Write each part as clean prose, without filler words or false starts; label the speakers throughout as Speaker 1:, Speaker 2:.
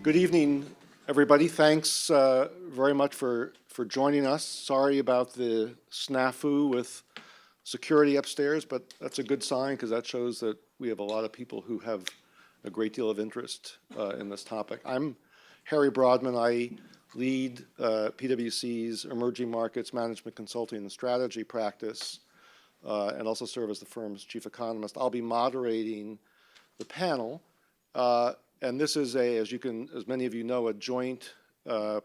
Speaker 1: Good evening, everybody. Thanks very much for joining us. Sorry about the snafu with security upstairs, but that's a good sign because that shows that we have a lot of people who have a great deal of interest in this topic. I'm Harry Broadman. I lead PwC's Emerging Markets Management Consulting and Strategy practice and also serve as the firm's chief economist. I'll be moderating the panel. And this is as many of you know, a joint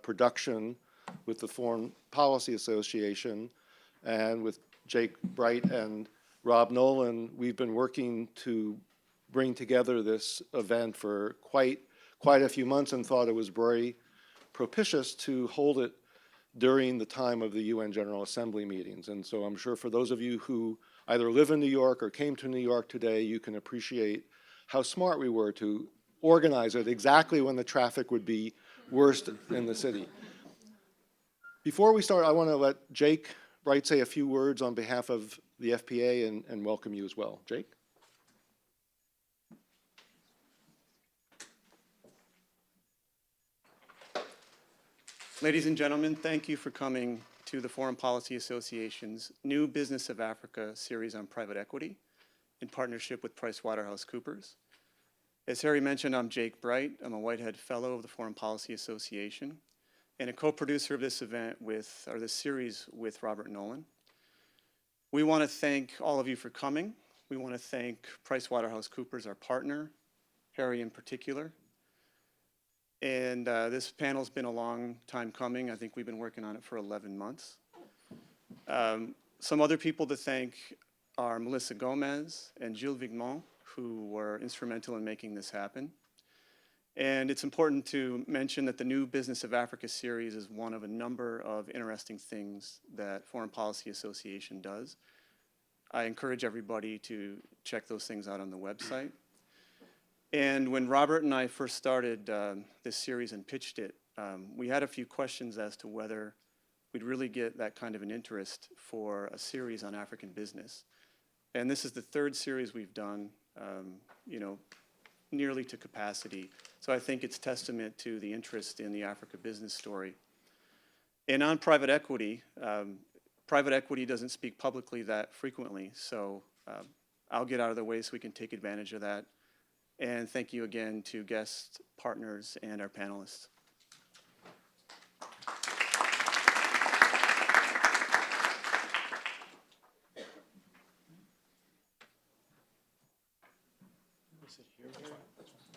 Speaker 1: production with the Foreign Policy Association and with Jake Bright and Rob Nolan. We've been working to bring together this event for quite a few months and thought it was very propitious to hold it during the time of the UN General Assembly meetings. And so I'm sure for those of you who either live in New York or came to New York today, you can appreciate how smart we were to organize it exactly when the traffic would be worst in the city. Before we start, I want to let Jake Bright say a few words on behalf of the FPA and welcome you as well. Jake?
Speaker 2: Ladies and gentlemen, thank you for coming to the Foreign Policy Association's New Business of Africa series on private equity in partnership with PricewaterhouseCoopers. As Harry mentioned, I'm Jake Bright. I'm a Whitehead Fellow of the Foreign Policy Association and a co-producer of this event this series with Robert Nolan. We want to thank all of you for coming. We want to thank PricewaterhouseCoopers, our partner, Harry in particular. And this panel's been a long time coming. I think we've been working on it for 11 months. Some other people to thank are Melissa Gomez and Gilles Vigmont, who were instrumental in making this happen. And it's important to mention that the New Business of Africa series is one of a number of interesting things that Foreign Policy Association does. I encourage everybody to check those things out on the website. And when Robert and I first started this series and pitched it, we had a few questions as to whether we'd really get that kind of an interest for a series on African business. And this is the third series we've done, nearly to capacity. So I think it's testament to the interest in the Africa business story. And on private equity doesn't speak publicly that frequently. So I'll get out of the way so we can take advantage of that. And thank you again to guests, partners, and our panelists.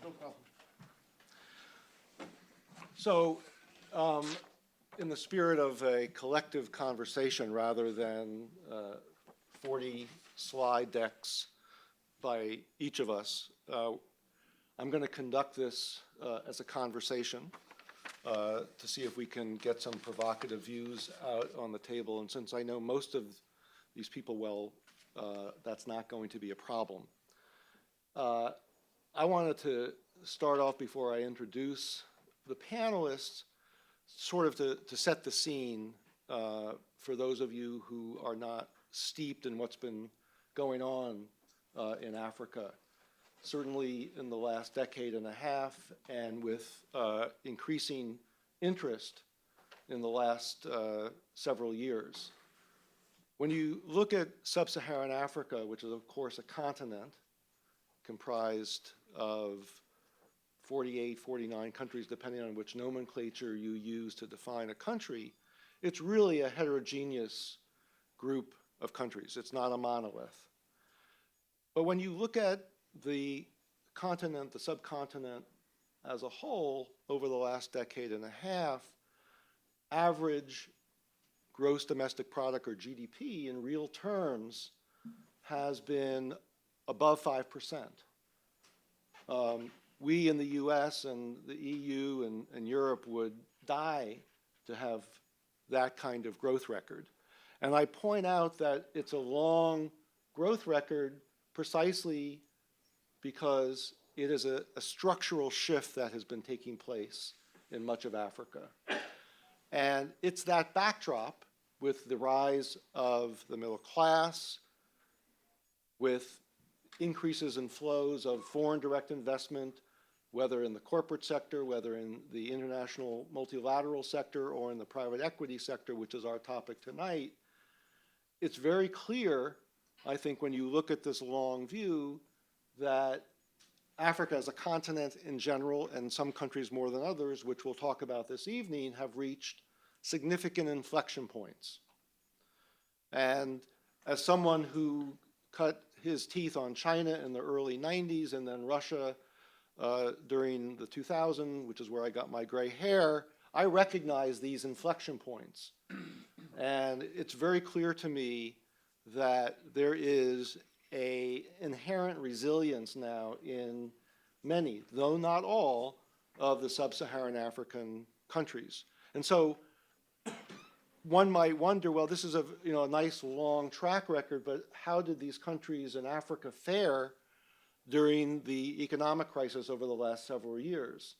Speaker 1: No problem. So, in the spirit of a collective conversation rather than 40 slide decks by each of us, I'm going to conduct this as a conversation to see if we can get some provocative views out on the table. And since I know most of these people well, that's not going to be a problem. I wanted to start off before I introduce the panelists, sort of to set the scene for those of you who are not steeped in what's been going on in Africa. Certainly in the last decade and a half, and with increasing interest in the last several years. When you look at sub-Saharan Africa, which is of course a continent comprised of 48, 49 countries, depending on which nomenclature you use to define a country, it's really a heterogeneous group of countries. It's not a monolith. But when you look at the continent, the subcontinent as a whole, over the last decade and a half, average gross domestic product, or GDP, in real terms, has been above 5%. We in the US and the EU and Europe would die to have that kind of growth record. And I point out that it's a long growth record precisely because it is a structural shift that has been taking place in much of Africa. And it's that backdrop with the rise of the middle class, with increases in flows of foreign direct investment, whether in the corporate sector, whether in the international multilateral sector, or in the private equity sector, which is our topic tonight, it's very clear, I think, when you look at this long view, that Africa as a continent in general, and some countries more than others, which we'll talk about this evening, have reached significant inflection points. And as someone who cut his teeth on China in the early 90s and then Russia during the 2000s, which is where I got my gray hair, I recognize these inflection points. And it's very clear to me that there is an inherent resilience now in many, though not all, of the sub-Saharan African countries. And so one might wonder, well, this is a nice long track record, but how did these countries in Africa fare during the economic crisis over the last several years?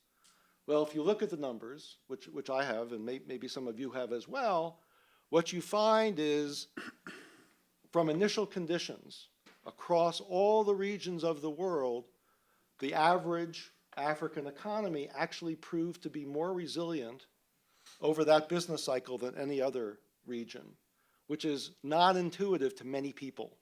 Speaker 1: Well, if you look at the numbers, which I have, and maybe some of you have as well, what you find is from initial conditions across all the regions of the world, the average African economy actually proved to be more resilient over that business cycle than any other region, which is not intuitive to many people.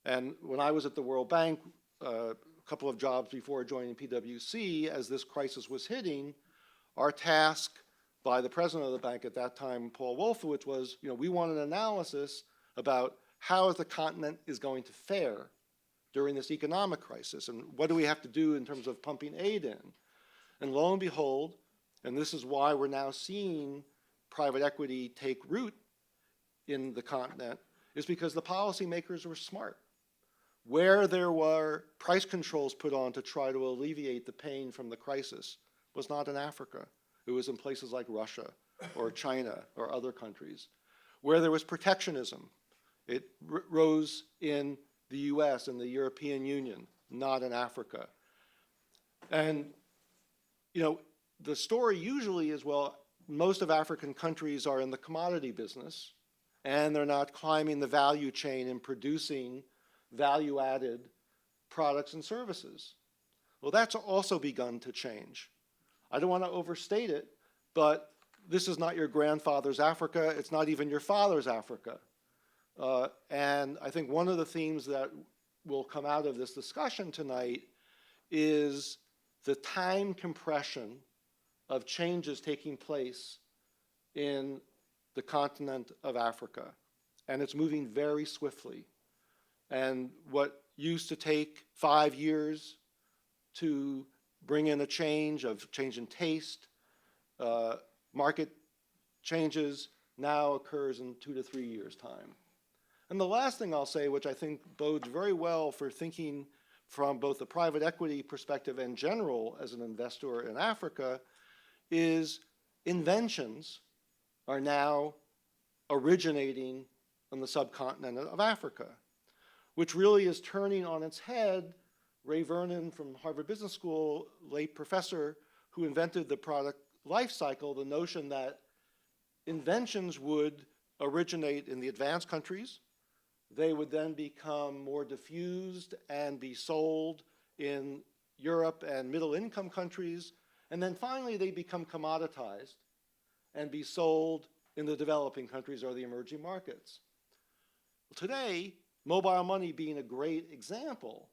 Speaker 1: And when I was at the World Bank, a couple of jobs before joining PwC, as this crisis was hitting, our task by the president of the bank at that time, Paul Wolfowitz, was, we want an analysis about how the continent is going to fare during this economic crisis, and what do we have to do in terms of pumping aid in. And lo and behold, and this is why we're now seeing private equity take root in the continent, is because the policymakers were smart. Where there were price controls put on to try to alleviate the pain from the crisis was not in Africa. It was in places like Russia or China or other countries. Where there was protectionism, it rose in the US and the European Union, not in Africa. And, the story usually is, well, most of African countries are in the commodity business, and they're not climbing the value chain and producing value-added products and services. Well, that's also begun to change. I don't want to overstate it, but this is not your grandfather's Africa. It's not even your father's Africa. And I think one of the themes that will come out of this discussion tonight is the time compression of changes taking place in the continent of Africa. And it's moving very swiftly. And what used to take 5 years to bring in a change in taste, market changes, now occurs in 2 to 3 years' time. And the last thing I'll say, which I think bodes very well for thinking from both the private equity perspective and general as an investor in Africa, is inventions are now originating on the subcontinent of Africa, which really is turning on its head Ray Vernon from Harvard Business School, late professor, who invented the product life cycle, the notion that inventions would originate in the advanced countries. They would then become more diffused and be sold in Europe and middle income countries. And then finally, they become commoditized and be sold in the developing countries or the emerging markets. Well, today, mobile money being a great example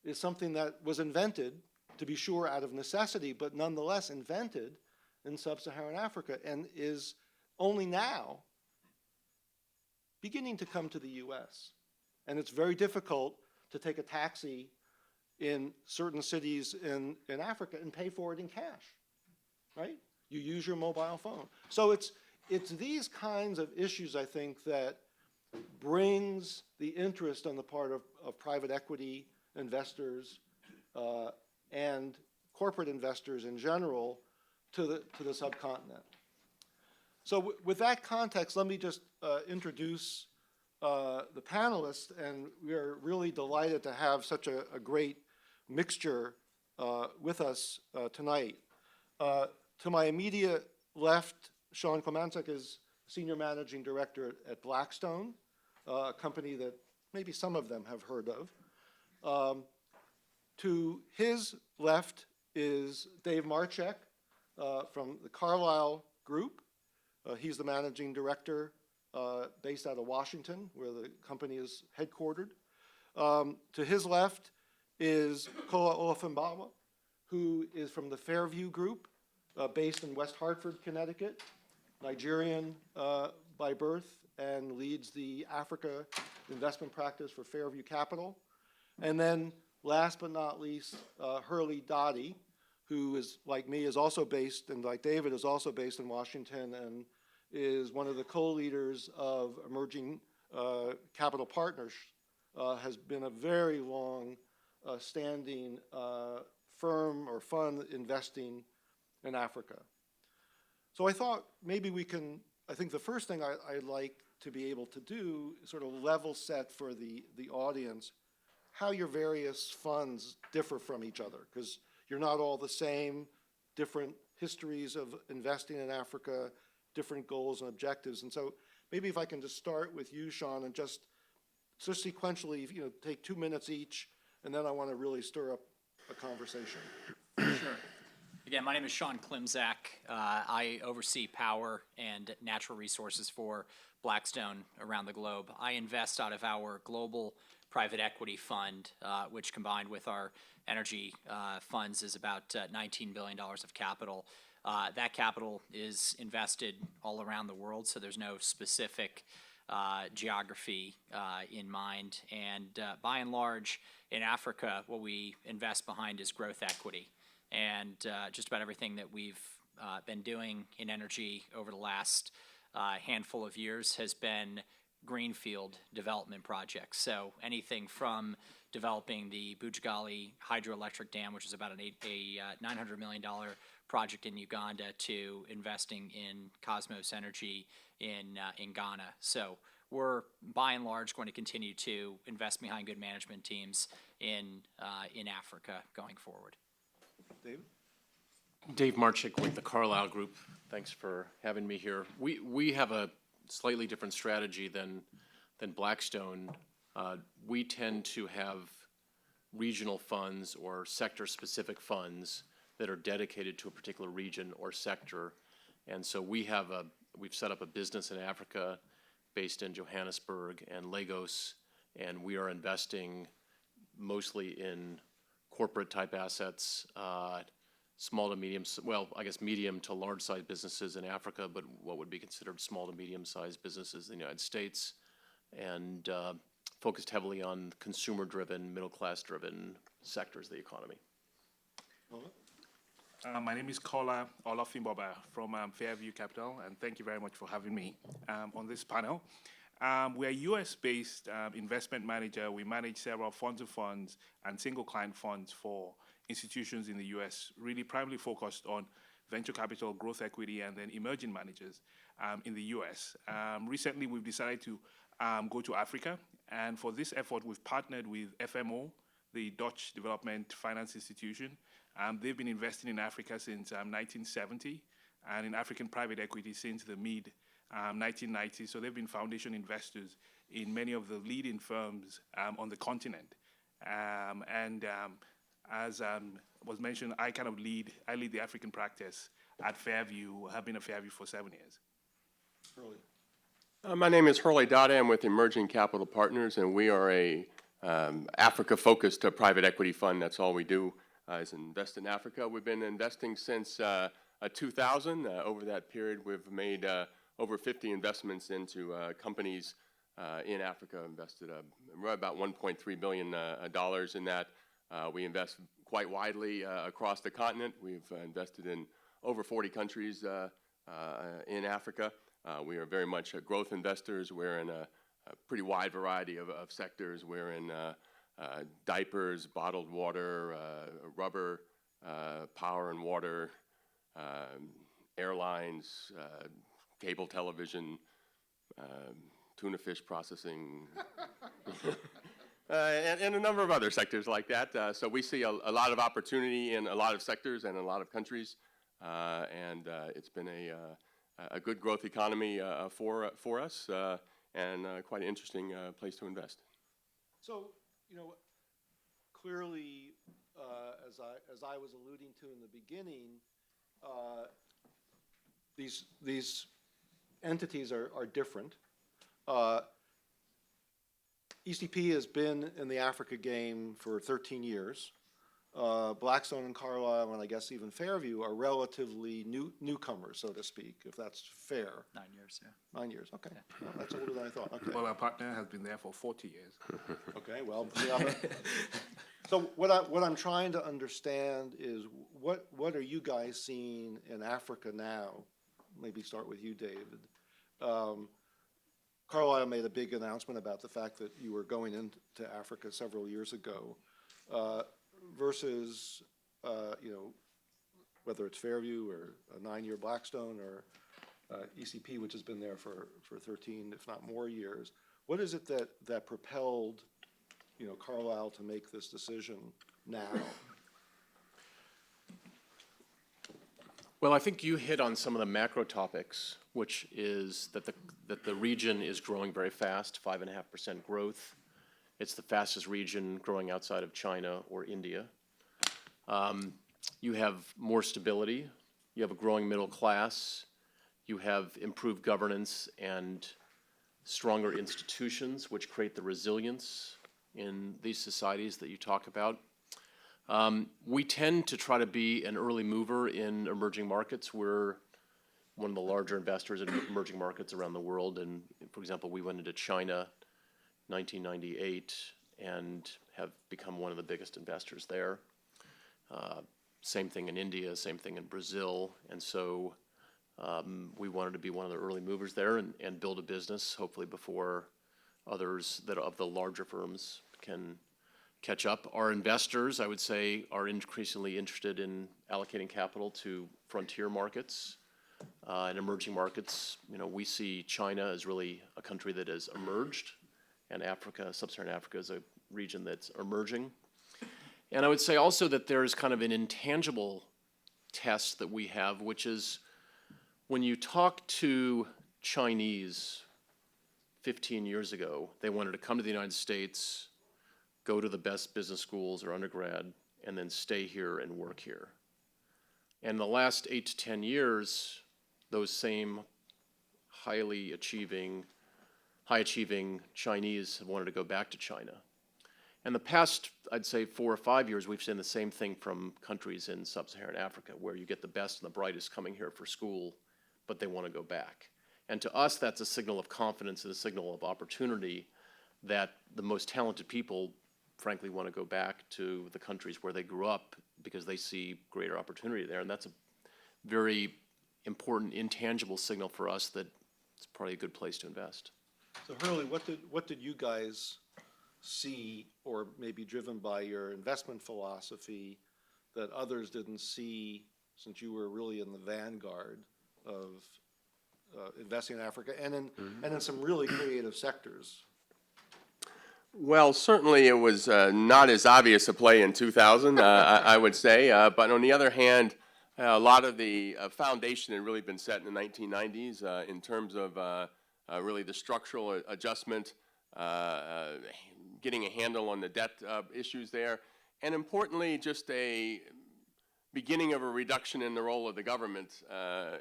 Speaker 1: is something that was invented, to be sure, out of necessity, but nonetheless invented in sub-Saharan Africa and is only now beginning to come to the US. And it's very difficult to take a taxi in certain cities in Africa and pay for it in cash, right? You use your mobile phone. So it's these kinds of issues, I think, that brings the interest on the part of private equity investors and corporate investors in general to the subcontinent. So with that context, let me just introduce the panelists, and we are really delighted to have such a great mixture with us tonight. To my immediate left, Sean Klemenczak is Senior Managing Director at Blackstone, a company that maybe some of them have heard of. To his left is Dave Marchek from the Carlyle Group. He's the managing director based out of Washington, where the company is headquartered. To his left is Kola Olafembama, who is from the Fairview Group, based in West Hartford, Connecticut, Nigerian by birth, and leads the Africa investment practice for Fairview Capital. And then, last but not least, Hurley Dottie, who is, like me, is also based, and like David, is also based in Washington and is one of the co-leaders of Emerging Capital Partners, has been a very long standing firm or fund investing in Africa. So I thought maybe we can, I think the first thing I'd like to be able to do is sort of level set for the audience how your various funds differ from each other, because you're not all the same, different histories of investing in Africa, different goals and objectives. And so maybe if I can just start with you, Sean, and just sequentially, take 2 minutes each, and then I want to really stir up a conversation.
Speaker 3: Sure. Again, my name is Sean Klimzak. I oversee power and natural resources for Blackstone around the globe. I invest out of our global private equity fund, which combined with our energy funds is about $19 billion of capital. That capital is invested all around the world, so there's no specific geography in mind. And by and large, in Africa, what we invest behind is growth equity. And just about everything that we've been doing in energy over the last handful of years has been greenfield development projects. So anything from developing the Bujagali hydroelectric dam, which is about a $900 million project in Uganda, to investing in Cosmos Energy in Ghana. So we're, by and large, going to continue to invest behind good management teams in Africa going forward.
Speaker 1: David?
Speaker 4: Dave Marchik with the Carlyle Group. Thanks for having me here. We have a slightly different strategy than Blackstone. We tend to have regional funds or sector-specific funds that are dedicated to a particular region or sector. And so we've set up a business in Africa based in Johannesburg and Lagos, and we are investing mostly in corporate-type assets, small to medium, well, I guess medium to large-sized businesses in Africa, but what would be considered small to medium-sized businesses in the United States, and focused heavily on consumer-driven, middle-class-driven sectors of the economy.
Speaker 5: My name is Kola Olafembama from Fairview Capital, and thank you very much for having me on this panel. We're a US-based investment manager. We manage several funds of funds and single-client funds for institutions in the US, really primarily focused on venture capital, growth equity, and then emerging managers in the US. Recently, we've decided to go to Africa, and for this effort, we've partnered with FMO, the Dutch Development Finance Institution. They've been investing in Africa since 1970, and in African private equity since the mid-1990s. So they've been foundation investors in many of the leading firms on the continent. As was mentioned, I lead the African practice at Fairview. Have been at Fairview for 7 years.
Speaker 1: Hurley.
Speaker 6: My name is Hurley Dottie. I'm with Emerging Capital Partners, and we are a Africa-focused private equity fund. That's all we do is invest in Africa. We've been investing since 2000. Over that period, we've made over 50 investments into companies in Africa, invested about $1.3 billion in that. We invest quite widely across the continent. We've invested in over 40 countries in Africa. We are very much growth investors. We're in a pretty wide variety of sectors. We're in diapers, bottled water, rubber, power and water, airlines, cable television, tuna fish processing, and a number of other sectors like that. So we see a lot of opportunity in a lot of sectors and in a lot of countries, and it's been a good growth economy for us, and quite an interesting place to invest.
Speaker 1: So, clearly as I was alluding to in the beginning, these entities are different. ECP has been in the Africa game for 13 years. Blackstone and Carlyle, and I guess even Fairview, are relatively newcomers, so to speak, if that's fair.
Speaker 3: 9 years, yeah.
Speaker 1: 9 years, okay. Well, that's older than I thought, okay.
Speaker 5: Well, our partner has been there for 40 years.
Speaker 1: Okay, well, yeah, so what I'm trying to understand is what are you guys seeing in Africa now? Maybe start with you, David. Carlyle made a big announcement about the fact that you were going into Africa several years ago, versus, whether it's Fairview or a 9-year Blackstone or ECP, which has been there for 13, if not more years. What is it that propelled, Carlyle to make this decision now?
Speaker 4: Well, I think you hit on some of the macro topics, which is that the region is growing very fast, 5.5% growth. It's the fastest region growing outside of China or India. You have more stability. You have a growing middle class. You have improved governance and stronger institutions, which create the resilience in these societies that you talk about. We tend to try to be an early mover in emerging markets. We're one of the larger investors in emerging markets around the world. And for example, we went into China 1998 and have become one of the biggest investors there. Same thing in India, same thing in Brazil. And so we wanted to be one of the early movers there and build a business, hopefully before others that of the larger firms can catch up. Our investors, I would say, are increasingly interested in allocating capital to frontier markets and emerging markets. We see China as really a country that has emerged, and Africa, sub-Saharan Africa, is a region that's emerging. And I would say also that there's kind of an intangible test that we have, which is when you talk to Chinese 15 years ago, they wanted to come to the United States, go to the best business schools or undergrad, and then stay here and work here. And in the last 8 to 10 years, those same high achieving Chinese have wanted to go back to China. In the past, I'd say 4 or 5 years, we've seen the same thing from countries in sub-Saharan Africa, where you get the best and the brightest coming here for school, but they want to go back. And to us, that's a signal of confidence and a signal of opportunity that the most talented people, frankly, want to go back to the countries where they grew up because they see greater opportunity there. And that's a very important intangible signal for us that it's probably a good place to invest.
Speaker 1: So Hurley, what did you guys see, or maybe driven by your investment philosophy, that others didn't see, since you were really in the vanguard of investing in Africa and in some really creative sectors?
Speaker 6: Well, certainly it was not as obvious a play in 2000, I would say. But on the other hand, a lot of the foundation had really been set in the 1990s in terms of really the structural adjustment, getting a handle on the debt issues there, and importantly, just a beginning of a reduction in the role of the government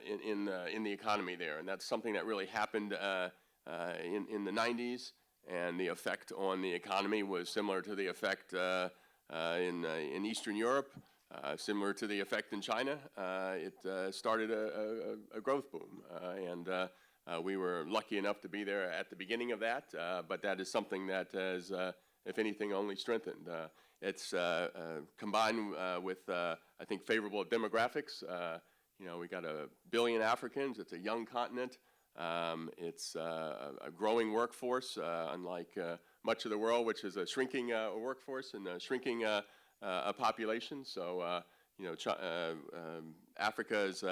Speaker 6: in the economy there. And that's something that really happened in the 90s. And the effect on the economy was similar to the effect in Eastern Europe, similar to the effect in China. It started a growth boom, and we were lucky enough to be there at the beginning of that, but that is something that has, if anything, only strengthened. It's combined with, I think, favorable demographics. We got 1 billion Africans. It's a young continent. It's a growing workforce, unlike much of the world, which is a shrinking workforce and a shrinking population. So, Africa is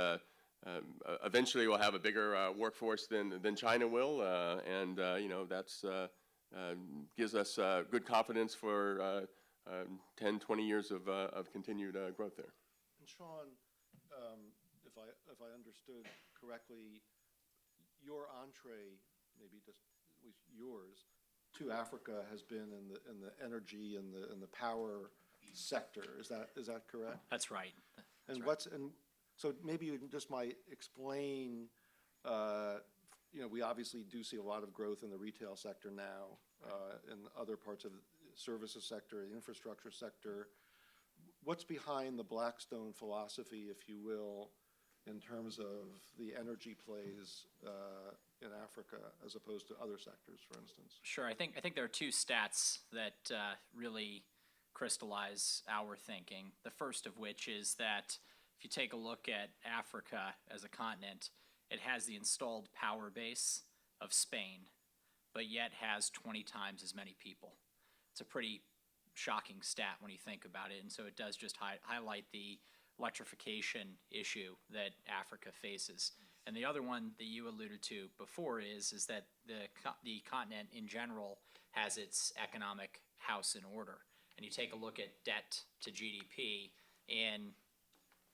Speaker 6: eventually will have a bigger workforce than China will, and that's gives us good confidence for 10, 20 years of continued growth there.
Speaker 1: And Sean, if I understood correctly, your entree, maybe just at least yours, to Africa has been in the energy and the power sector. Is that correct?
Speaker 3: That's right.
Speaker 1: And so maybe you just might explain, we obviously do see a lot of growth in the retail sector now, in other parts of the services sector, the infrastructure sector. What's behind the Blackstone philosophy, if you will, in terms of the energy plays in Africa as opposed to other sectors, for instance?
Speaker 3: Sure. I think there are two stats that really crystallize our thinking. The first of which is that if you take a look at Africa as a continent, it has the installed power base of Spain, but yet has 20 times as many people. It's a pretty shocking stat when you think about it, and so it does just highlight the electrification issue that Africa faces. And the other one that you alluded to before is that the continent in general has its economic house in order. And you take a look at debt to GDP in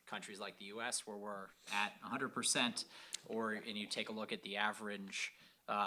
Speaker 3: countries like the U.S. where we're at 100%, and you take a look at the average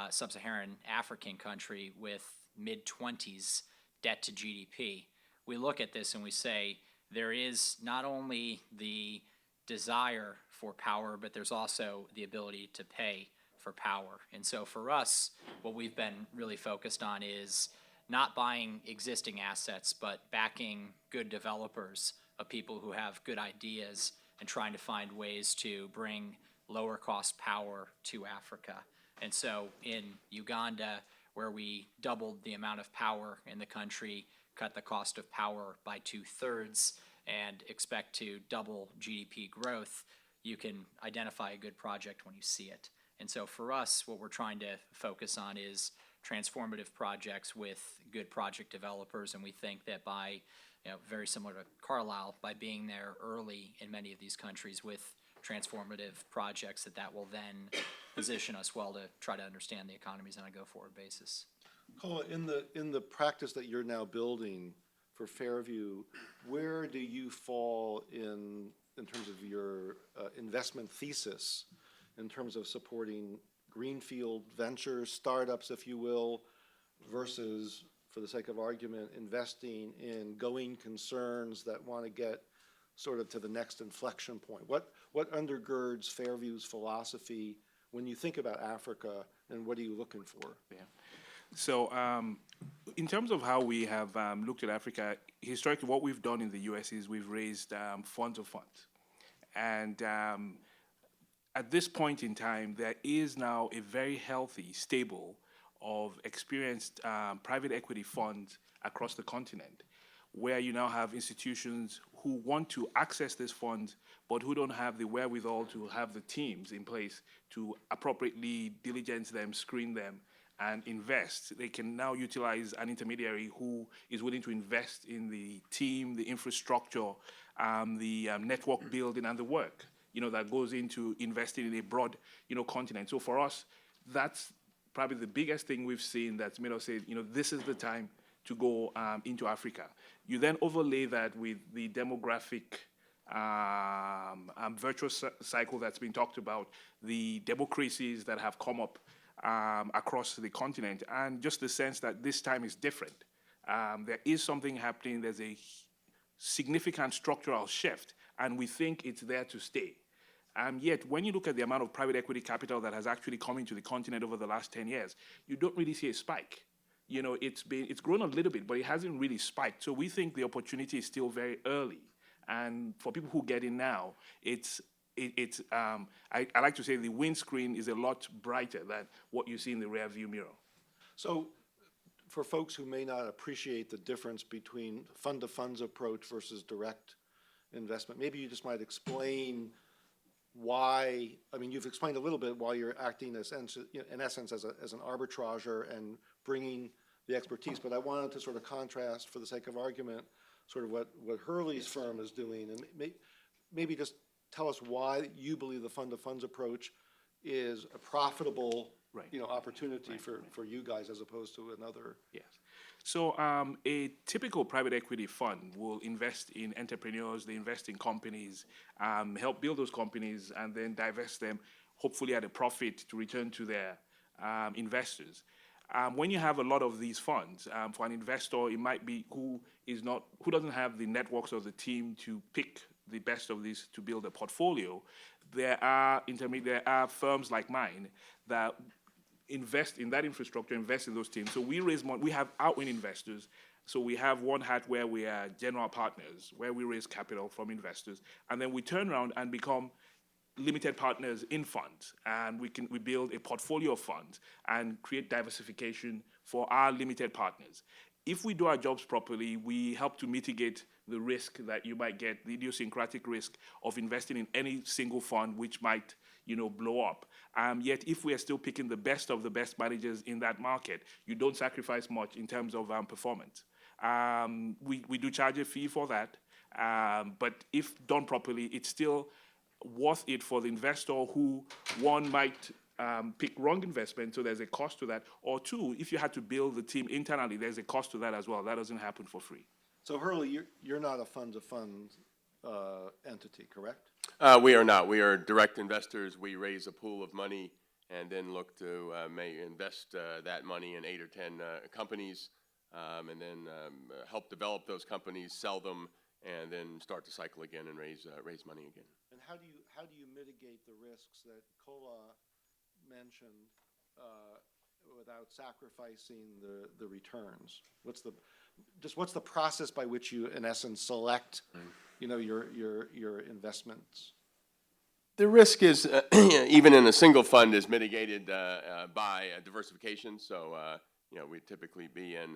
Speaker 3: sub-Saharan African country with mid-20s debt to GDP. We look at this and we say there is not only the desire for power, but there's also the ability to pay for power. And so for us, what we've been really focused on is not buying existing assets, but backing good developers of people who have good ideas and trying to find ways to bring lower cost power to Africa. And so in Uganda, where we doubled the amount of power in the country, cut the cost of power by 2/3, and expect to double GDP growth, you can identify a good project when you see it. And so for us, what we're trying to focus on is transformative projects with good project developers, and we think that by, very similar to Carlisle, by being there early in many of these countries with transformative projects, that will then position us well to try to understand the economies on a go-forward basis.
Speaker 1: Kola, in the practice that you're now building for Fairview, where do you fall in terms of your investment thesis, in terms of supporting greenfield ventures, startups, if you will, versus, for the sake of argument, investing in going concerns that want to get sort of to the next inflection point? What undergirds Fairview's philosophy when you think about Africa, and what are you looking for?
Speaker 5: Yeah. So in terms of how we have looked at Africa, historically what we've done in the U.S. is we've raised funds of funds. And at this point in time, there is now a very healthy stable of experienced private equity funds across the continent, where you now have institutions who want to access these funds, but who don't have the wherewithal to have the teams in place to appropriately diligence them, screen them, and invest. They can now utilize an intermediary who is willing to invest in the team, the infrastructure, the network building, and the work, that goes into investing in a broad, continent. So for us, that's probably the biggest thing we've seen that's made us say, this is the time to go into Africa. You then overlay that with the demographic virtuous cycle that's been talked about, the democracies that have come up across the continent, and just the sense that this time is different. There is something happening. There's a significant structural shift, and we think it's there to stay. Yet, when you look at the amount of private equity capital that has actually come into the continent over the last 10 years, you don't really see a spike. It's grown a little bit, but it hasn't really spiked. So we think the opportunity is still very early. And for people who get in now, I like to say the windscreen is a lot brighter than what you see in the rear view mirror.
Speaker 1: So for folks who may not appreciate the difference between fund-to-funds approach versus direct investment, maybe you just might explain why. I mean, you've explained a little bit why you're acting as, in essence, as an arbitrager and bringing the expertise, but I wanted to sort of contrast, for the sake of argument, sort of what Hurley's firm is doing, and maybe just tell us why you believe the fund-to-funds approach is a profitable, opportunity for you guys as opposed to another.
Speaker 5: Yes. So a typical private equity fund will invest in entrepreneurs, they invest in companies, help build those companies, and then divest them, hopefully at a profit to return to their investors. When you have a lot of these funds, for an investor, it might be who doesn't have the networks or the team to pick the best of these to build a portfolio. There are firms like mine that invest in that infrastructure, invest in those teams. So we raise money. We have outwin investors. So we have one hat where we are general partners, where we raise capital from investors, and then we turn around and become limited partners in funds, and we build a portfolio of funds and create diversification for our limited partners. If we do our jobs properly, we help to mitigate the risk that you might get, the idiosyncratic risk of investing in any single fund which might, blow up. Yet, if we are still picking the best of the best managers in that market, you don't sacrifice much in terms of performance. We do charge a fee for that, but if done properly, it's still worth it for the investor who, one, might pick wrong investment, so there's a cost to that, or two, if you had to build the team internally, there's a cost to that as well. That doesn't happen for free.
Speaker 1: So Hurley, you're not a fund-to-fund entity, correct?
Speaker 6: We are not. We are direct investors. We raise a pool of money and then look to invest that money in 8 or 10 companies, and then help develop those companies, sell them, and then start the cycle again and raise money again.
Speaker 1: And how do you mitigate the risks that Kola mentioned without sacrificing the returns? What's the process by which you, in essence, select, your investments?
Speaker 6: The risk is, even in a single fund, is mitigated by diversification. So, we typically be in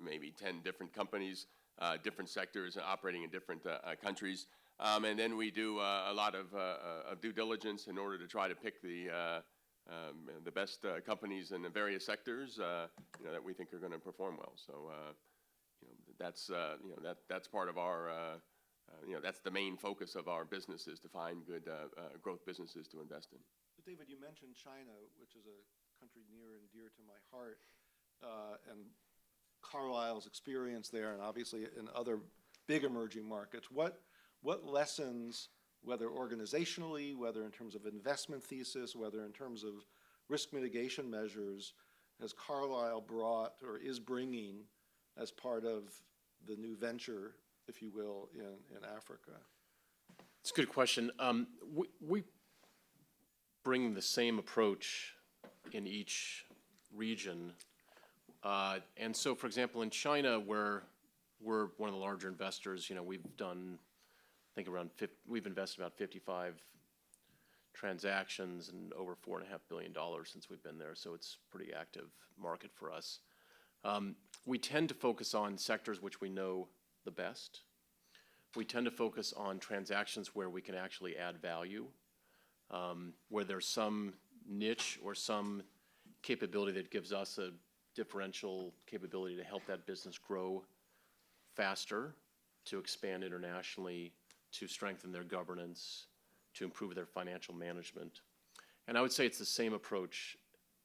Speaker 6: maybe 10 different companies, different sectors, operating in different countries. And then we do a lot of due diligence in order to try to pick the best companies in the various sectors, that we think are going to perform well. So, that's part of our, that's the main focus of our business, is to find good growth businesses to invest in.
Speaker 1: David, you mentioned China, which is a country near and dear to my heart, and Carlyle's experience there, and obviously in other big emerging markets. What lessons, whether organizationally, whether in terms of investment thesis, whether in terms of risk mitigation measures, has Carlyle brought or is bringing as part of the new venture, if you will, in Africa?
Speaker 4: It's a good question. We bring the same approach in each region. And so, for example, in China, where we're one of the larger investors, we've done, I think we've invested about 55 transactions and over $4.5 billion since we've been there. So it's a pretty active market for us. We tend to focus on sectors which we know the best. We tend to focus on transactions where we can actually add value, where there's some niche or some capability that gives us a differential capability to help that business grow faster, to expand internationally, to strengthen their governance, to improve their financial management. And I would say it's the same approach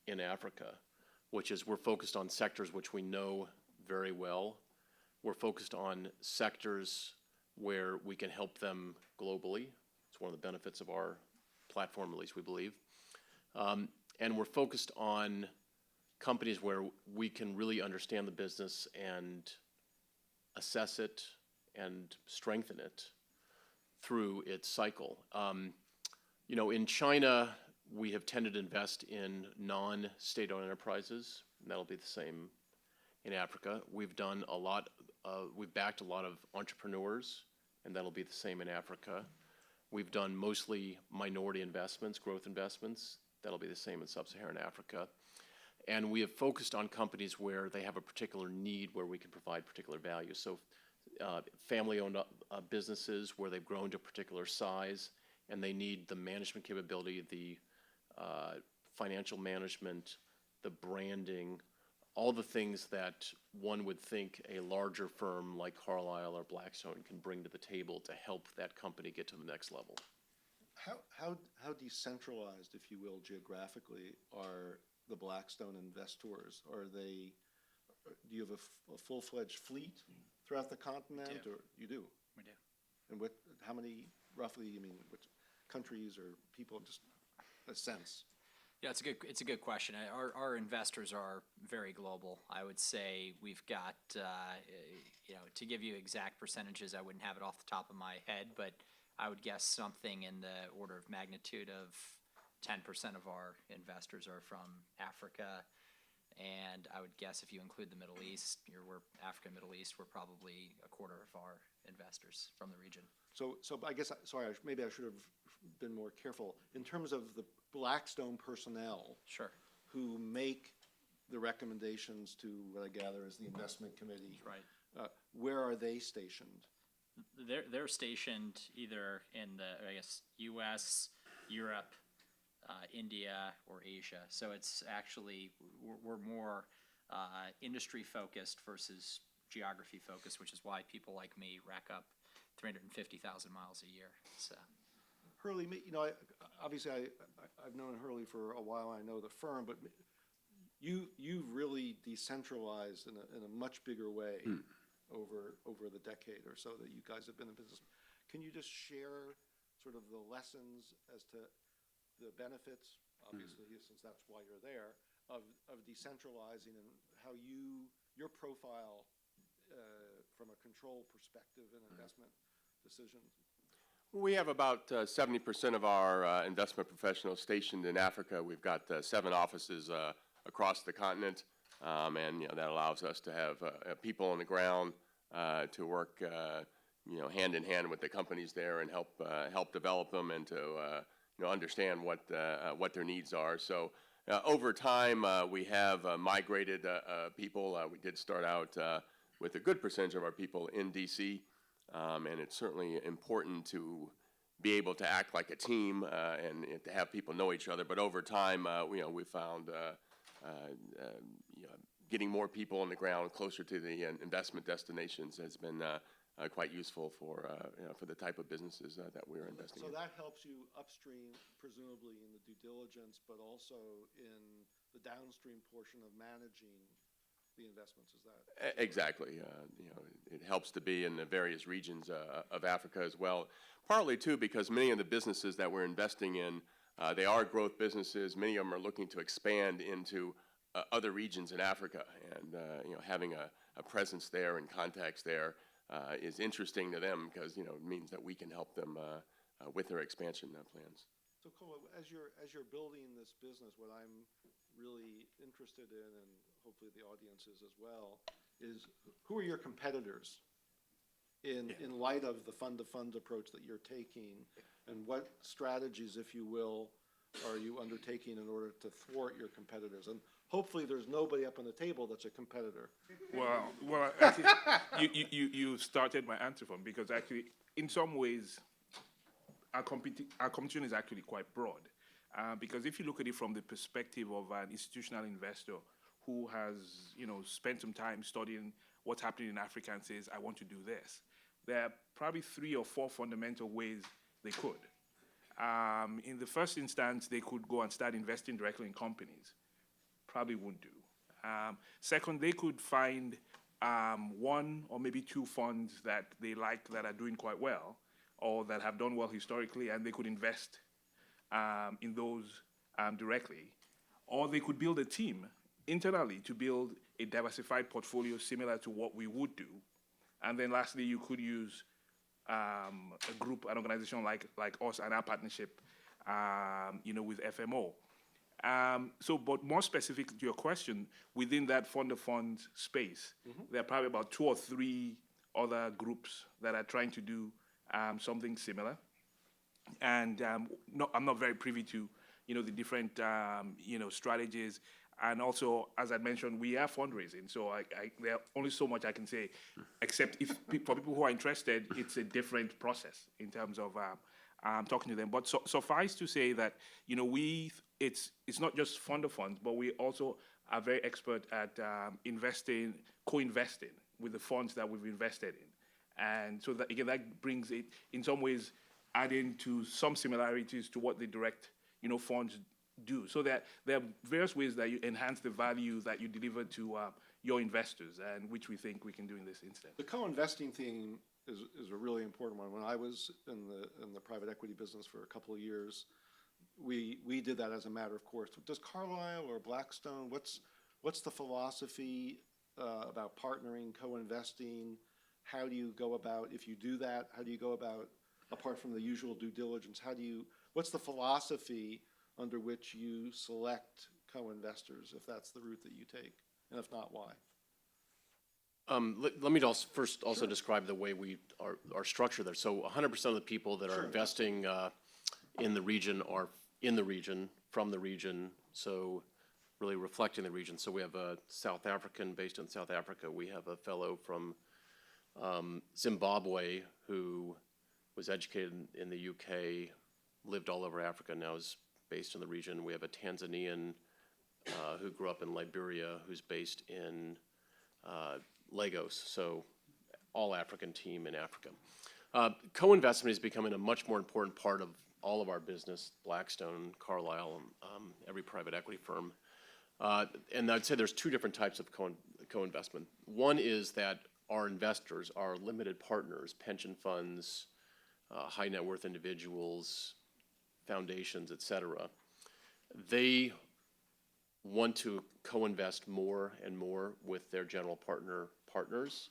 Speaker 4: in Africa, which is we're focused on sectors which we know very well. We're focused on sectors where we can help them globally. It's one of the benefits of our platform, at least we believe. And we're focused on companies where we can really understand the business and assess it and strengthen it through its cycle. In China, we have tended to invest in non-state-owned enterprises, and that'll be the same in Africa. We've backed a lot of entrepreneurs, and that'll be the same in Africa. We've done mostly minority investments, growth investments. That'll be the same in sub-Saharan Africa. And we have focused on companies where they have a particular need, where we can provide particular value. So family-owned businesses where they've grown to a particular size, and they need the management capability, the financial management, the branding, all the things that one would think a larger firm like Carlyle or Blackstone can bring to the table to help that company get to the next level.
Speaker 1: How decentralized, if you will, geographically are the Blackstone investors? Do you have a full-fledged fleet throughout the continent?
Speaker 3: We do.
Speaker 1: Or you do?
Speaker 3: We do.
Speaker 1: And how many, roughly, which countries or people, just a sense?
Speaker 3: Yeah, it's a good question. Our investors are very global. I would say we've got, to give you exact percentages, I wouldn't have it off the top of my head, but I would guess something in the order of magnitude of 10% of our investors are from Africa. And I would guess if you include the Middle East, we're Africa, Middle East, we're probably a quarter of our investors from the region.
Speaker 1: So I guess, sorry, maybe I should have been more careful. In terms of the Blackstone personnel
Speaker 3: Sure.
Speaker 1: who make the recommendations to what I gather is the investment committee.
Speaker 3: Right.
Speaker 1: Where are they stationed?
Speaker 3: They're stationed either in the, I guess, U.S., Europe, India, or Asia. So it's actually, we're more industry focused versus geography focused, which is why people like me rack up 350,000 miles a year. So.
Speaker 1: Hurley, obviously I've known Hurley for a while. I know the firm, but you've really decentralized in a much bigger way over the decade or so that you guys have been in business. Can you just share sort of the lessons as to the benefits, obviously, since that's why you're there, of decentralizing and how your profile from a control perspective and investment decisions?
Speaker 6: We have about 70% of our investment professionals stationed in Africa. We've got 7 offices across the continent, and that allows us to have people on the ground to work hand in hand with the companies there and help develop them and to understand what their needs are. So over time, we have migrated people. We did start out with a good percentage of our people in D.C., and it's certainly important to be able to act like a team and to have people know each other. But over time, we found getting more people on the ground closer to the investment destinations has been quite useful for the type of businesses that we're investing in.
Speaker 1: So that helps you upstream, presumably in the due diligence, but also in the downstream portion of managing the investments. Is that
Speaker 6: exactly? It helps to be in the various regions of Africa as well. Partly too because many of the businesses that we're investing in, they are growth businesses. Many of them are looking to expand into other regions in Africa, and having a presence there and contacts there is interesting to them because it means that we can help them with their expansion plans.
Speaker 1: So, Kola, as you're building this business, what I'm really interested in, and hopefully the audience is as well, is who are your competitors in light of the fund-to-fund approach that you're taking, and what strategies, if you will, are you undertaking in order to thwart your competitors? And hopefully there's nobody up on the table that's a competitor.
Speaker 5: Well, actually, you started my answer from, because actually, in some ways, our competition is actually quite broad. Because if you look at it from the perspective of an institutional investor who has, spent some time studying what's happening in Africa and says, I want to do this, there are probably 3 or 4 fundamental ways they could. In the first instance, they could go and start investing directly in companies. Probably wouldn't do. Second, they could find 1 or maybe 2 funds that they like that are doing quite well or that have done well historically, and they could invest in those directly. Or they could build a team internally to build a diversified portfolio similar to what we would do. And then lastly, you could use a group, an organization like us and our partnership, with FMO. But more specific to your question, within that fund-of-fund space, there are probably about 2 or 3 other groups that are trying to do something similar. And I'm not very privy to, the different, strategies. And also, as I mentioned, we are fundraising. So there are only so much I can say, except for people who are interested, it's a different process in terms of talking to them. But suffice to say that, it's not just fund of funds, but we also are very expert at co-investing with the funds that we've invested in. And so that, again, that brings it, in some ways, adding to some similarities to what the direct, funds do. So that there are various ways that you enhance the value that you deliver to your investors, and which we think we can do in this instance.
Speaker 1: The co-investing theme is a really important one. When I was in the private equity business for a couple of years, we did that as a matter of course. Does Carlyle or Blackstone, what's the philosophy about partnering, co-investing? How do you go about, if you do that, how do you go about, apart from the usual due diligence, what's the philosophy under which you select co-investors, if that's the route that you take? And if not, why?
Speaker 4: Let me first describe the way we are structured there. So 100% of the people that are investing in the region are in the region, from the region, so really reflecting the region. So we have a South African based in South Africa. We have a fellow from Zimbabwe who was educated in the UK, lived all over Africa, now is based in the region. We have a Tanzanian who grew up in Liberia, who's based in Lagos, so all African team in Africa. Co-investment is becoming a much more important part of all of our business, Blackstone, Carlyle, every private equity firm. And I'd say there's two different types of co-investment. One is that our investors, our limited partners, pension funds, high net worth individuals, foundations, et cetera, they want to co-invest more and more with their general partners.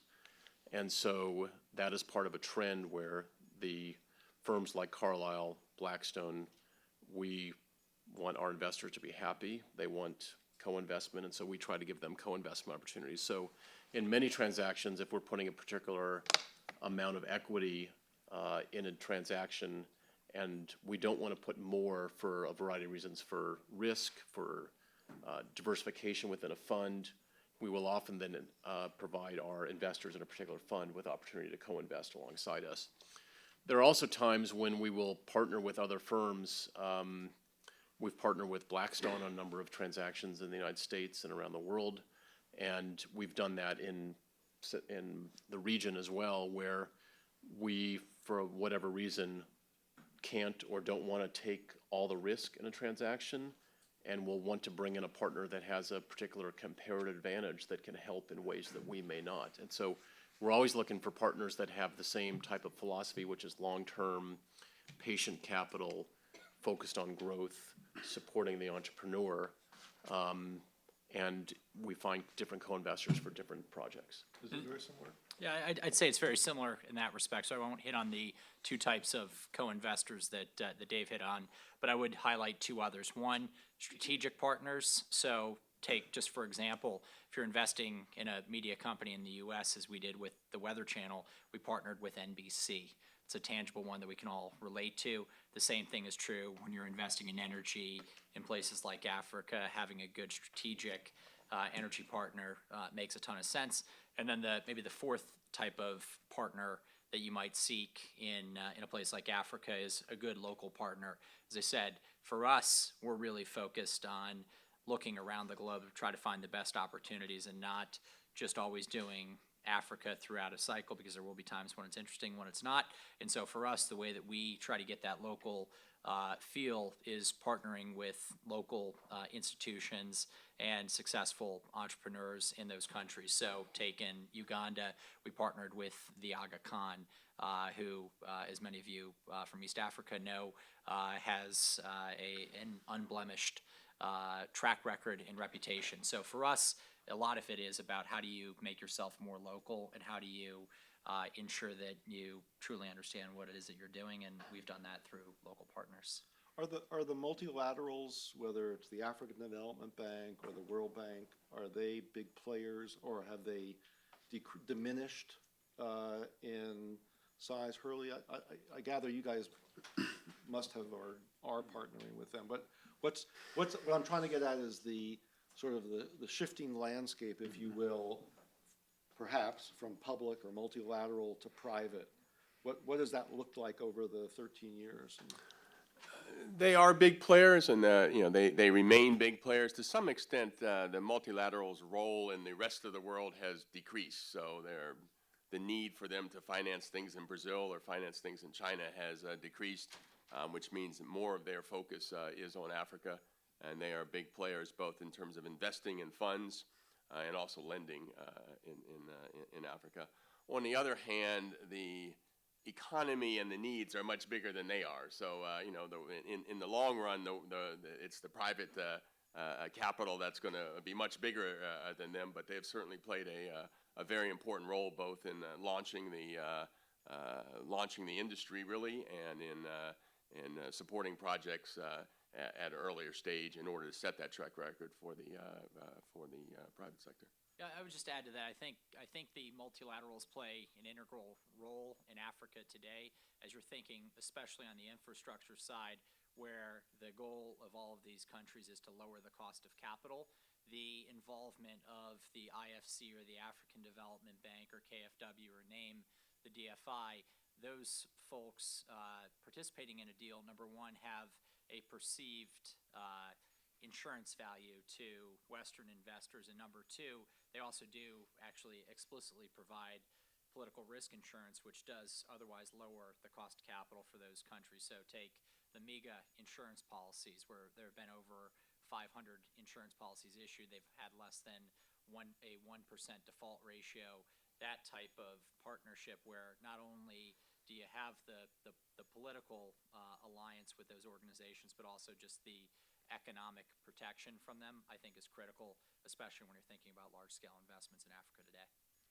Speaker 4: And so that is part of a trend where the firms like Carlyle, Blackstone, we want our investors to be happy. They want co-investment, and so we try to give them co-investment opportunities. So in many transactions, if we're putting a particular amount of equity in a transaction, and we don't want to put more for a variety of reasons, for risk, for diversification within a fund, we will often then provide our investors in a particular fund with opportunity to co-invest alongside us. There are also times when we will partner with other firms. We've partnered with Blackstone on a number of transactions in the United States and around the world, and we've done that in the region as well, where we, for whatever reason, can't or don't want to take all the risk in a transaction, and will want to bring in a partner that has a particular comparative advantage that can help in ways that we may not. And so we're always looking for partners that have the same type of philosophy, which is long-term, patient capital, focused on growth, supporting the entrepreneur, and we find different co-investors for different projects.
Speaker 1: Is it very similar?
Speaker 3: Yeah, I'd say it's very similar in that respect, so I won't hit on the two types of co-investors that Dave hit on, but I would highlight two others. One, strategic partners. So take, just for example, if you're investing in a media company in the US, as we did with the Weather Channel, we partnered with NBC. It's a tangible one that we can all relate to. The same thing is true when you're investing in energy in places like Africa. Having a good strategic energy partner makes a ton of sense. And then maybe the fourth type of partner that you might seek in a place like Africa is a good local partner. As I said, for us, we're really focused on looking around the globe to try to find the best opportunities and not just always doing Africa throughout a cycle, because there will be times when it's interesting, when it's not. And so for us, the way that we try to get that local feel is partnering with local institutions and successful entrepreneurs in those countries. So take in Uganda, we partnered with the Aga Khan, who, as many of you from East Africa know, has an unblemished track record and reputation. So for us, a lot of it is about how do you make yourself more local and how do you ensure that you truly understand what it is that you're doing, and we've done that through local partners.
Speaker 1: Are the multilaterals, whether it's the African Development Bank or the World Bank, are they big players, or have they diminished in size? Hurley, I gather you guys must have or are partnering with them. But what I'm trying to get at is the sort of the shifting landscape, if you will, perhaps from public or multilateral to private. What does that look like over the 13 years?
Speaker 6: They are big players, and they remain big players. To some extent, the multilaterals' role in the rest of the world has decreased. So the need for them to finance things in Brazil or finance things in China has decreased, which means that more of their focus is on Africa, and they are big players both in terms of investing in funds and also lending in Africa. On the other hand, the economy and the needs are much bigger than they are. So, in the long run, it's the private capital that's going to be much bigger than them, but they've certainly played a very important role both in launching the industry really and in supporting projects at an earlier stage in order to set that track record for the private sector.
Speaker 3: Yeah, I would just add to that. I think the multilaterals play an integral role in Africa today, as you're thinking, especially on the infrastructure side, where the goal of all of these countries is to lower the cost of capital. The involvement of the IFC or the African Development Bank or KfW or name the DFI, those folks participating in a deal, number one, have a perceived insurance value to Western investors, and number two, they also do actually explicitly provide political risk insurance, which does otherwise lower the cost of capital for those countries. So take the MIGA insurance policies, where there have been over 500 insurance policies issued. They've had less than a 1% default ratio. That type of partnership, where not only do you have the political alliance with those organizations, but also just the economic protection from them, I think is critical, especially when you're thinking about large-scale investments in Africa today.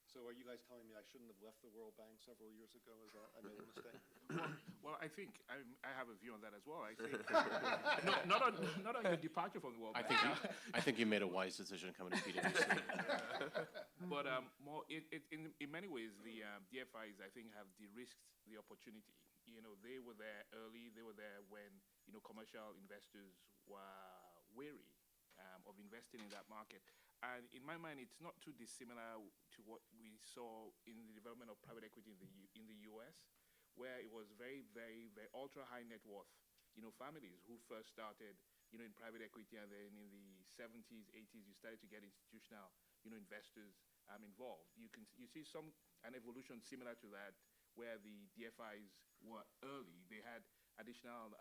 Speaker 1: So are you guys telling me I shouldn't have left the World Bank several years ago? Is that I made a mistake?
Speaker 5: Well, I think I have a view on that as well. I think not on your departure from the World Bank.
Speaker 4: I think you made a wise decision coming to PwC.
Speaker 5: But more in many ways, the DFIs, I think, have de-risked the opportunity. They were there early. They were there when commercial investors were wary of investing in that market. And in my mind, it's not too dissimilar to what we saw in the development of private equity in the U.S., where it was very, very, very ultra high net worth, families who first started, in private equity, and then in the 70s, 80s, you started to get institutional, investors involved. You see an evolution similar to that, where the DFIs were early. They had additional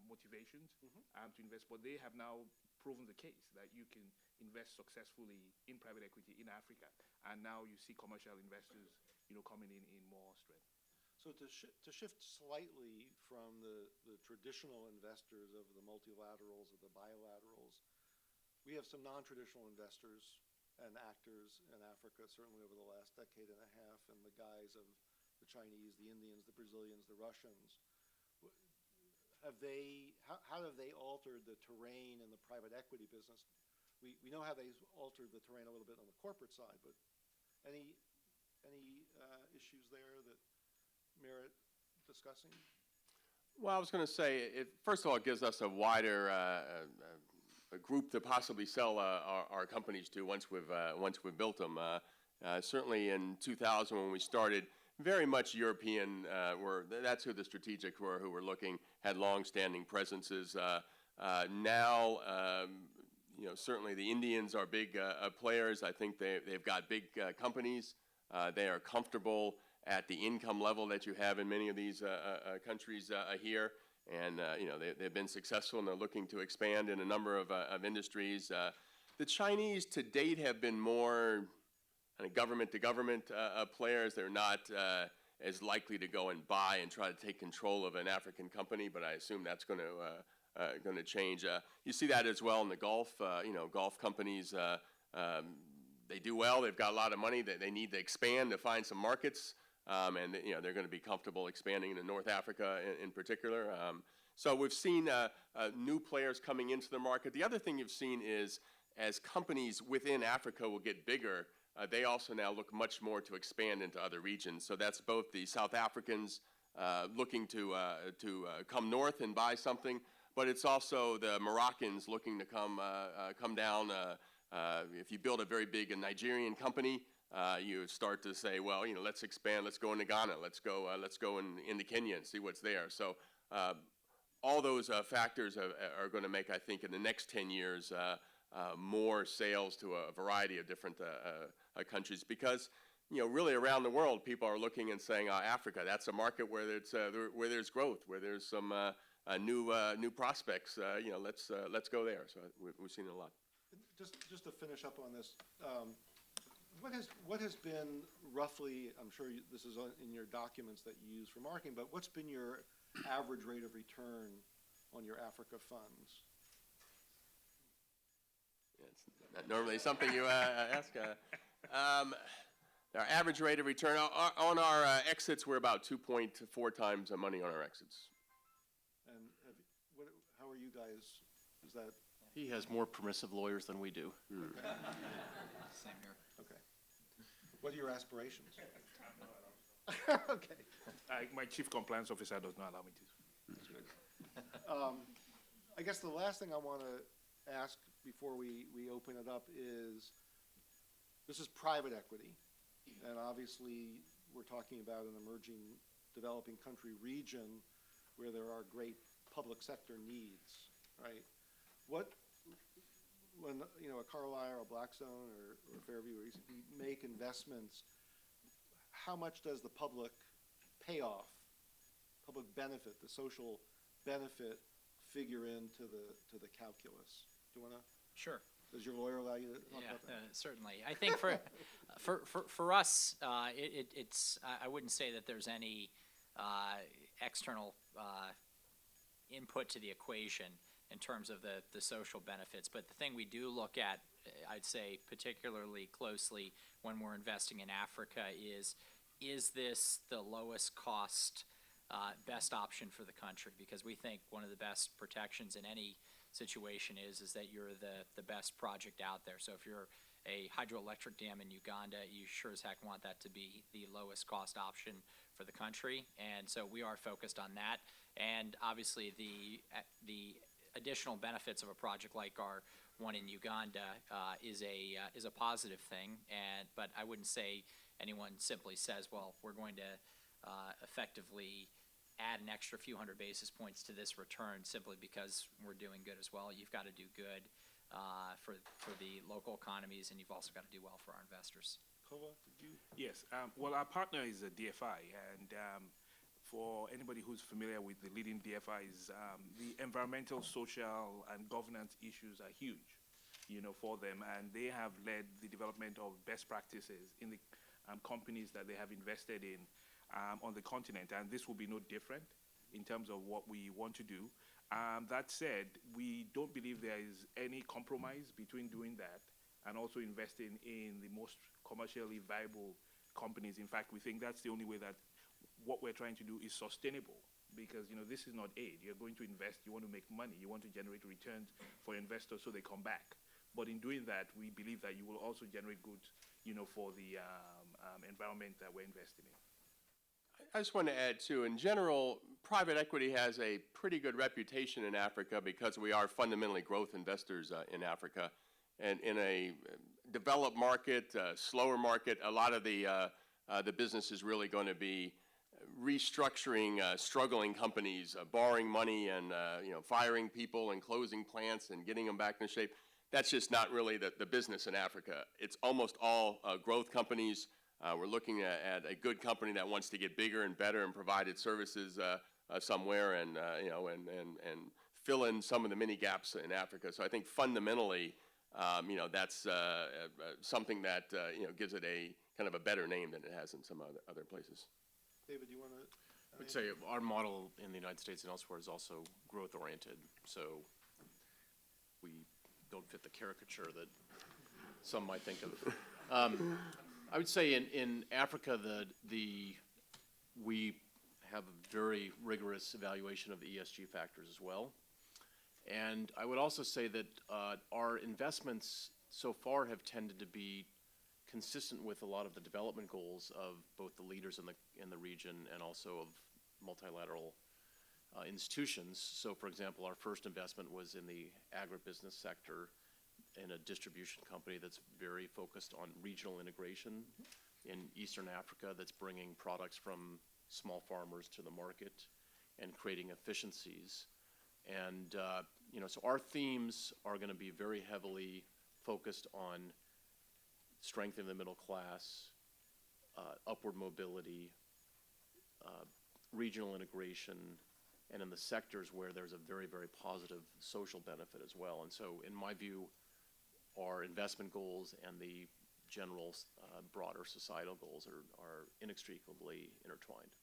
Speaker 5: motivations to invest, but they have now proven the case that you can invest successfully in private equity in Africa, and now you see commercial investors, coming in more strength.
Speaker 1: So to shift slightly from the traditional investors of the multilaterals or the bilaterals, we have some non-traditional investors and actors in Africa, certainly over the last decade and a half, in the guise of the Chinese, the Indians, the Brazilians, the Russians. How have they altered the terrain in the private equity business? We know how they've altered the terrain a little bit on the corporate side, but any issues there that merit discussing?
Speaker 6: Well, I was going to say, first of all, it gives us a wider a group to possibly sell our companies to once we've built them. Certainly in 2000 when we started, very much European that's who the strategics were who were looking, had long-standing presences. Now, certainly the Indians are big players. I think they've got big companies. They are comfortable at the income level that you have in many of these countries here. And, they've been successful, and they're looking to expand in a number of industries. The Chinese to date have been more kind of government-to-government players. They're not as likely to go and buy and try to take control of an African company, but I assume that's going to change. You see that as well in the Gulf. Gulf companies, they do well. They've got a lot of money. They need to expand to find some markets, and they're going to be comfortable expanding into North Africa in particular. So we've seen new players coming into the market. The other thing you've seen is as companies within Africa will get bigger, they also now look much more to expand into other regions. So that's both the South Africans looking to come north and buy something, but it's also the Moroccans looking to come down. If you build a very big Nigerian company, you start to say, well, let's expand. Let's go into Ghana. Let's go into Kenya and see what's there. So all those factors are going to make, I think, in the next 10 years, more sales to a variety of different countries, because really around the world, people are looking and saying, Africa, that's a market where there's growth, where there's some new prospects. Let's go there. So we've seen it a lot.
Speaker 1: Just to finish up on this, what has been roughly, I'm sure this is in your documents that you use for marketing, but what's been your average rate of return on your Africa funds?
Speaker 6: It's not normally something you ask. Our average rate of return on our exits, we're about 2.4 times the money on our exits.
Speaker 1: And how are you guys, is that,
Speaker 4: He has more permissive lawyers than we do.
Speaker 3: Same here.
Speaker 1: okay. What are your aspirations? Okay.
Speaker 5: My chief compliance officer does not allow me to.
Speaker 1: That's good. I guess the last thing I want to ask before we open it up is, this is private equity, and obviously, we're talking about an emerging, developing country region where there are great public sector needs, right? When, a Carlyle or Blackstone or Fairview, or ECP make investments, how much does the public payoff, public benefit, the social benefit figure into the calculus? Do you want to,
Speaker 3: Sure.
Speaker 1: does your lawyer allow you to talk
Speaker 3: Yeah,
Speaker 1: about that?
Speaker 3: certainly. I think for us, it's I wouldn't say that there's any external input to the equation in terms of the social benefits. But the thing we do look at, I'd say particularly closely when we're investing in Africa is this the lowest cost, best option for the country? Because we think one of the best protections in any situation is that you're the best project out there. So if you're a hydroelectric dam in Uganda, you sure as heck want that to be the lowest cost option for the country. And so we are focused on that. And obviously the additional benefits of a project like our one in Uganda is a positive thing. But I wouldn't say anyone simply says, well, we're going to effectively add an extra few hundred basis points to this return simply because we're doing good as well. You've got to do good for the local economies, and you've also got to do well for our investors.
Speaker 1: Kova, did you?
Speaker 5: Yes. Well, our partner is a DFI, and for anybody who's familiar with the leading DFIs, the environmental, social, and governance issues are huge, for them, and they have led the development of best practices in the companies that they have invested in on the continent, and this will be no different in terms of what we want to do. That said, we don't believe there is any compromise between doing that and also investing in the most commercially viable companies. In fact, we think that's the only way that what we're trying to do is sustainable, because this is not aid. You're going to invest, you want to make money, you want to generate returns for investors so they come back. But in doing that, we believe that you will also generate goods, for the environment that we're investing in.
Speaker 6: I just want to add, too, in general, private equity has a pretty good reputation in Africa because we are fundamentally growth investors in Africa. And in a developed market, slower market, a lot of the business is really going to be restructuring struggling companies, borrowing money and firing people and closing plants and getting them back in shape. That's just not really the business in Africa. It's almost all growth companies. We're looking at a good company that wants to get bigger and better and provide its services somewhere, and fill in some of the mini gaps in Africa. So I think fundamentally, that's something that gives it a kind of a better name than it has in some other places.
Speaker 1: David, do you want to?
Speaker 4: I would say our model in the United States and elsewhere is also growth oriented. So we don't fit the caricature that some might think of. I would say in Africa, we have a very rigorous evaluation of the ESG factors as well. And I would also say that our investments so far have tended to be consistent with a lot of the development goals of both the leaders in the region and also of multilateral institutions. So, for example, our first investment was in the agribusiness sector in a distribution company that's very focused on regional integration in Eastern Africa, that's bringing products from small farmers to the market and creating efficiencies. And, so our themes are going to be very heavily focused on strengthening the middle class, upward mobility, regional integration, and in the sectors where there's a very, very positive social benefit as well. And so, in my view, our investment goals and the general broader societal goals are inextricably intertwined.